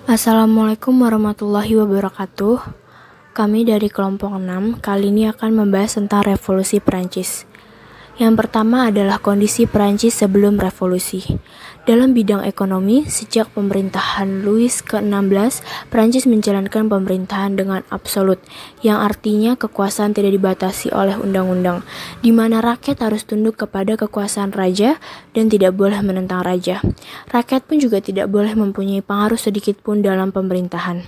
Assalamualaikum warahmatullahi wabarakatuh. Kami dari kelompok 6 kali ini akan membahas tentang revolusi Perancis. Yang pertama adalah kondisi Perancis sebelum revolusi. Dalam bidang ekonomi, sejak pemerintahan Louis ke-16, Perancis menjalankan pemerintahan dengan absolut, yang artinya kekuasaan tidak dibatasi oleh undang-undang, di mana rakyat harus tunduk kepada kekuasaan raja dan tidak boleh menentang raja. Rakyat pun juga tidak boleh mempunyai pengaruh sedikit pun dalam pemerintahan.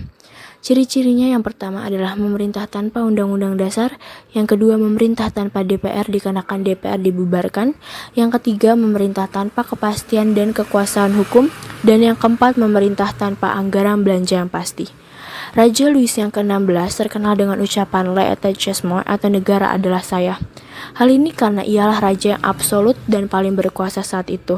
Ciri-cirinya yang pertama adalah memerintah tanpa undang-undang dasar, yang kedua memerintah tanpa DPR dikarenakan DPR dibubarkan, yang ketiga memerintah tanpa kepastian dan kekuasaan hukum, dan yang keempat memerintah tanpa anggaran belanja yang pasti. Raja Louis yang ke-16 terkenal dengan ucapan "L'État atau negara adalah saya. Hal ini karena ialah raja yang absolut dan paling berkuasa saat itu.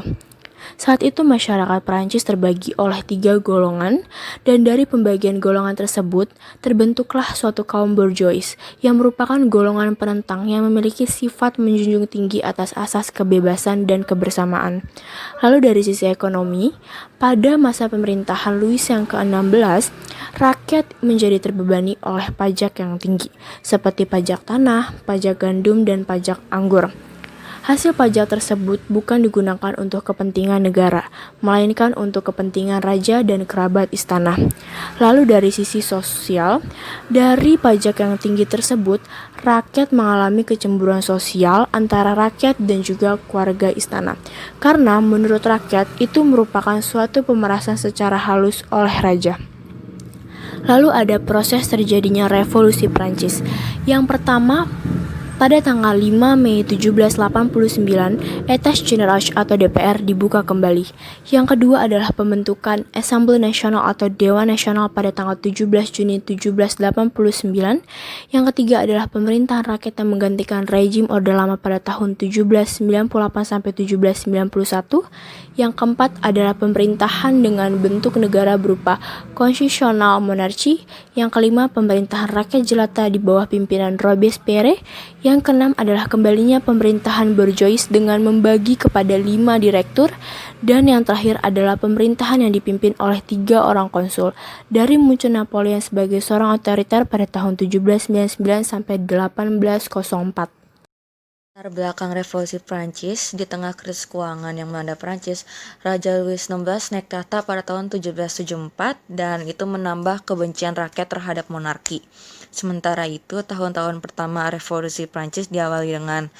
Saat itu masyarakat Prancis terbagi oleh 3 golongan, dan dari pembagian golongan tersebut terbentuklah suatu kaum bourgeois yang merupakan golongan penentang yang memiliki sifat menjunjung tinggi atas asas kebebasan dan kebersamaan. Lalu dari sisi ekonomi, pada masa pemerintahan Louis yang ke-16, rakyat menjadi terbebani oleh pajak yang tinggi, seperti pajak tanah, pajak gandum, dan pajak anggur. Hasil pajak tersebut bukan digunakan untuk kepentingan negara, melainkan untuk kepentingan raja dan kerabat istana. Lalu dari sisi sosial, dari pajak yang tinggi tersebut, rakyat mengalami kecemburuan sosial antara rakyat dan juga keluarga istana. Karena menurut rakyat itu merupakan suatu pemerasan secara halus oleh raja. Lalu ada proses terjadinya revolusi Prancis. Yang pertama, pada tanggal 5 Mei 1789, États Généraux atau DPR dibuka kembali. Yang kedua adalah pembentukan Assemblée Nationale atau Dewan Nasional pada tanggal 17 Juni 1789. Yang ketiga adalah pemerintahan rakyat yang menggantikan rezim Orde Lama pada tahun 1798 sampai 1791. Yang keempat adalah pemerintahan dengan bentuk negara berupa konstitusional monarki. Yang kelima, pemerintahan rakyat jelata di bawah pimpinan Robespierre. Yang keenam adalah kembalinya pemerintahan bourgeois dengan membagi kepada 5 direktur. Dan yang terakhir adalah pemerintahan yang dipimpin oleh 3 orang konsul. Dari muncul Napoleon sebagai seorang otoriter pada tahun 1799 sampai 1804. Latar belakang revolusi Prancis. Di tengah krisis keuangan yang melanda Prancis, Raja Louis XVI naik tahta pada tahun 1774 dan itu menambah kebencian rakyat terhadap monarki. Sementara itu, tahun-tahun pertama revolusi Prancis diawali dengan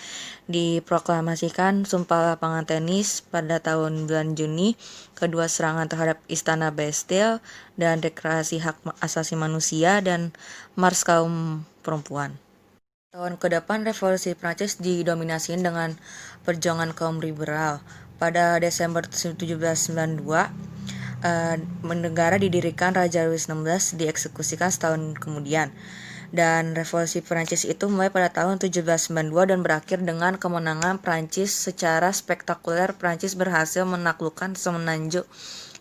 diproklamasikan Sumpah Lapangan Tenis pada tahun bulan Juni, kedua serangan terhadap Istana Bastille, dan Deklarasi Hak Asasi Manusia dan Mars Kaum Perempuan. Tahun ke-8 revolusi Prancis didominasi dengan perjuangan kaum liberal. Pada Desember 1792, negara didirikan Raja Louis XVI dieksekusikan setahun kemudian. Dan revolusi Prancis itu mulai pada tahun 1792 dan berakhir dengan kemenangan Prancis secara spektakuler. Prancis berhasil menaklukkan semenanjung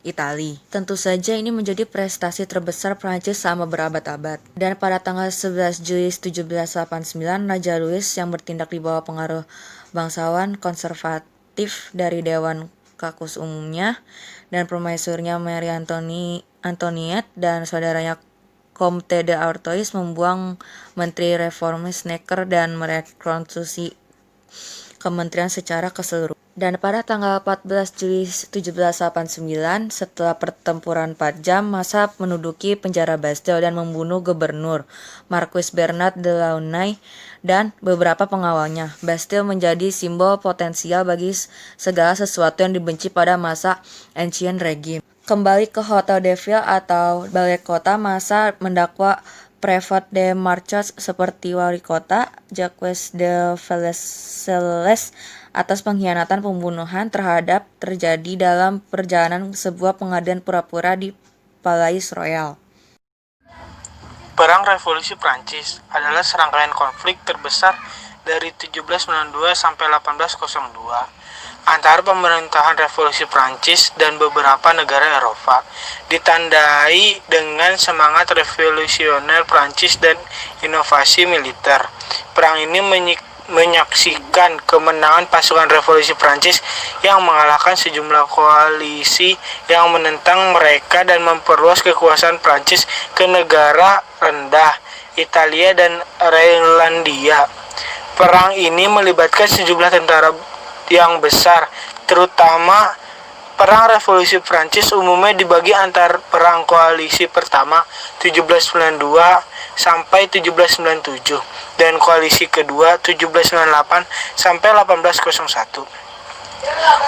Italia. Tentu saja ini menjadi prestasi terbesar Prancis selama berabad-abad. Dan pada tanggal 11 Juli 1789, Raja Louis yang bertindak di bawah pengaruh bangsawan konservatif dari Dewan Kakus Umumnya dan permaisurnya Marie Antoinette dan saudaranya Comte d'Artois membuang Menteri Reformis Necker dan merekonstruksi kementerian secara keseluruhan. Dan pada tanggal 14 Juli 1789, setelah pertempuran 4 jam, massa menduduki penjara Bastille dan membunuh gubernur Marquis Bernard de Launay dan beberapa pengawalnya. Bastille menjadi simbol potensial bagi segala sesuatu yang dibenci pada masa Ancien Regime. Kembali ke Hotel de Ville atau Balai Kota, massa mendakwa Préfet de Marchas seperti wali kota Jacques de Veleselles atas pengkhianatan pembunuhan terjadi dalam perjalanan sebuah pengadilan pura-pura di Palais Royal. Perang Revolusi Prancis adalah serangkaian konflik terbesar dari 1792 sampai 1802 antara pemerintahan Revolusi Prancis dan beberapa negara Eropa, ditandai dengan semangat revolusioner Prancis dan inovasi militer. Perang ini menyaksikan kemenangan pasukan revolusi Prancis yang mengalahkan sejumlah koalisi yang menentang mereka dan memperluas kekuasaan Prancis ke negara rendah, Italia dan Rhinlandia. Perang ini melibatkan sejumlah tentara yang besar, terutama Perang Revolusi Prancis umumnya dibagi antara Perang Koalisi pertama 1792 sampai 1797 dan Koalisi kedua 1798 sampai 1801.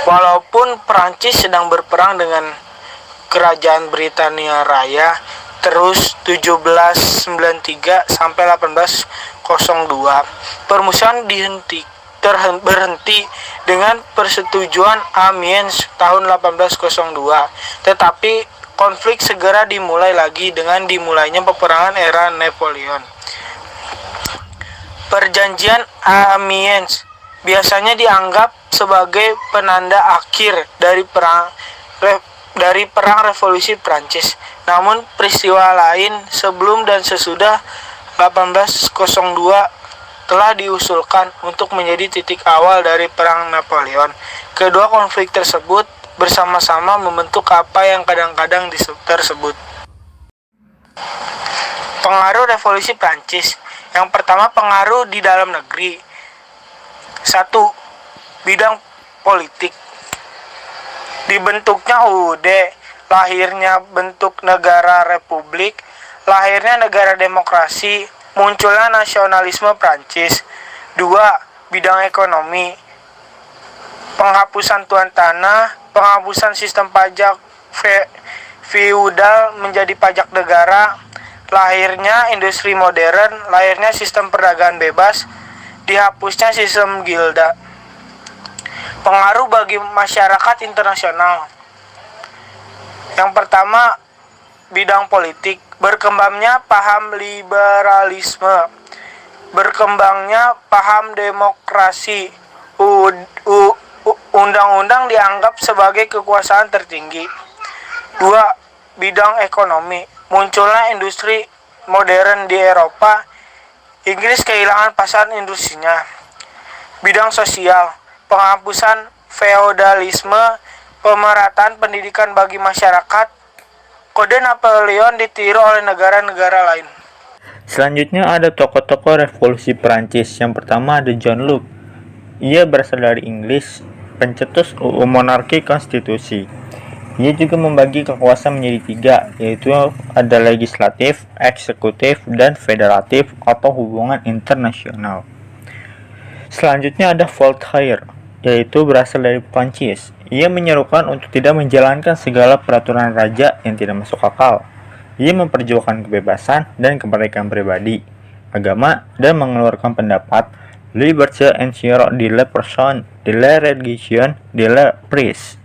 Walaupun Prancis sedang berperang dengan Kerajaan Britania Raya terus 1793 sampai 1802, permusuhan berhenti dengan persetujuan Amiens tahun 1802, tetapi konflik segera dimulai lagi dengan dimulainya peperangan era Napoleon. Perjanjian Amiens biasanya dianggap sebagai penanda akhir dari perang revolusi Prancis. Namun peristiwa lain sebelum dan sesudah 1802 telah diusulkan untuk menjadi titik awal dari Perang Napoleon. Kedua konflik tersebut bersama-sama membentuk apa yang kadang-kadang tersebut pengaruh revolusi Prancis. Yang pertama, pengaruh di dalam negeri. 1. Bidang politik. Dibentuknya UUD, lahirnya bentuk negara republik, lahirnya negara demokrasi, munculnya nasionalisme Prancis. 2. Bidang ekonomi. Penghapusan tuan tanah, penghapusan sistem pajak feudal menjadi pajak negara, lahirnya industri modern, lahirnya sistem perdagangan bebas, dihapusnya sistem gilda. Pengaruh bagi masyarakat internasional. Yang pertama, bidang politik. Berkembangnya paham liberalisme, berkembangnya paham demokrasi, undang-undang dianggap sebagai kekuasaan tertinggi. 2. Bidang ekonomi. Munculnya industri modern di Eropa, Inggris kehilangan pasar industrinya. Bidang sosial. Penghapusan feodalisme, pemerataan pendidikan bagi masyarakat. Kode Napoleon ditiru oleh negara-negara lain. Selanjutnya ada tokoh-tokoh revolusi Prancis. Yang pertama ada John Locke. Ia berasal dari Inggris, pencetus UU monarki konstitusi. Ia juga membagi kekuasaan menjadi 3, yaitu ada legislatif, eksekutif, dan federatif atau hubungan internasional. Selanjutnya ada Voltaire, yaitu berasal dari Prancis. Ia menyerukan untuk tidak menjalankan segala peraturan raja yang tidak masuk akal. Ia memperjuangkan kebebasan dan kemerdekaan pribadi, agama, dan mengeluarkan pendapat liberté entière de la personne, de la religion, de la presse.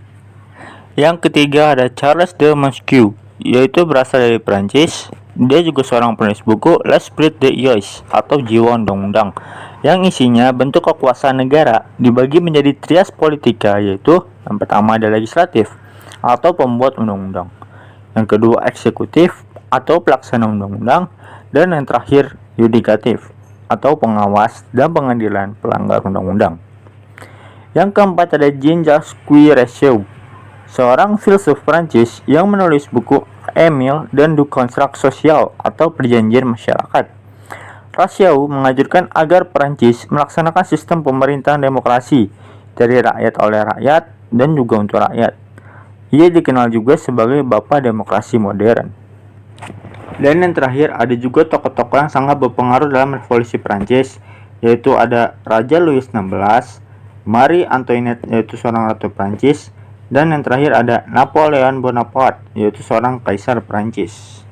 Yang ketiga ada Charles de Montesquieu, yaitu berasal dari Prancis. Dia juga seorang penulis buku L'Esprit des Lois atau Jiwa Undang-Undang, yang isinya bentuk kekuasaan negara dibagi menjadi trias politika, yaitu yang pertama ada legislatif atau pembuat undang-undang, yang kedua eksekutif atau pelaksana undang-undang, dan yang terakhir yudikatif atau pengawas dan pengadilan pelanggar undang-undang. Yang keempat ada Jean-Jacques Rousseau, seorang filsuf Prancis yang menulis buku Emile dan du Contrat Social atau perjanjian masyarakat. Rousseau mengajarkan agar Prancis melaksanakan sistem pemerintahan demokrasi dari rakyat oleh rakyat dan juga untuk rakyat. Ia dikenal juga sebagai Bapak Demokrasi Modern. Dan yang terakhir ada juga tokoh-tokoh yang sangat berpengaruh dalam revolusi Prancis, yaitu ada Raja Louis XVI, Marie Antoinette yaitu seorang ratu Prancis, dan yang terakhir ada Napoleon Bonaparte yaitu seorang kaisar Prancis.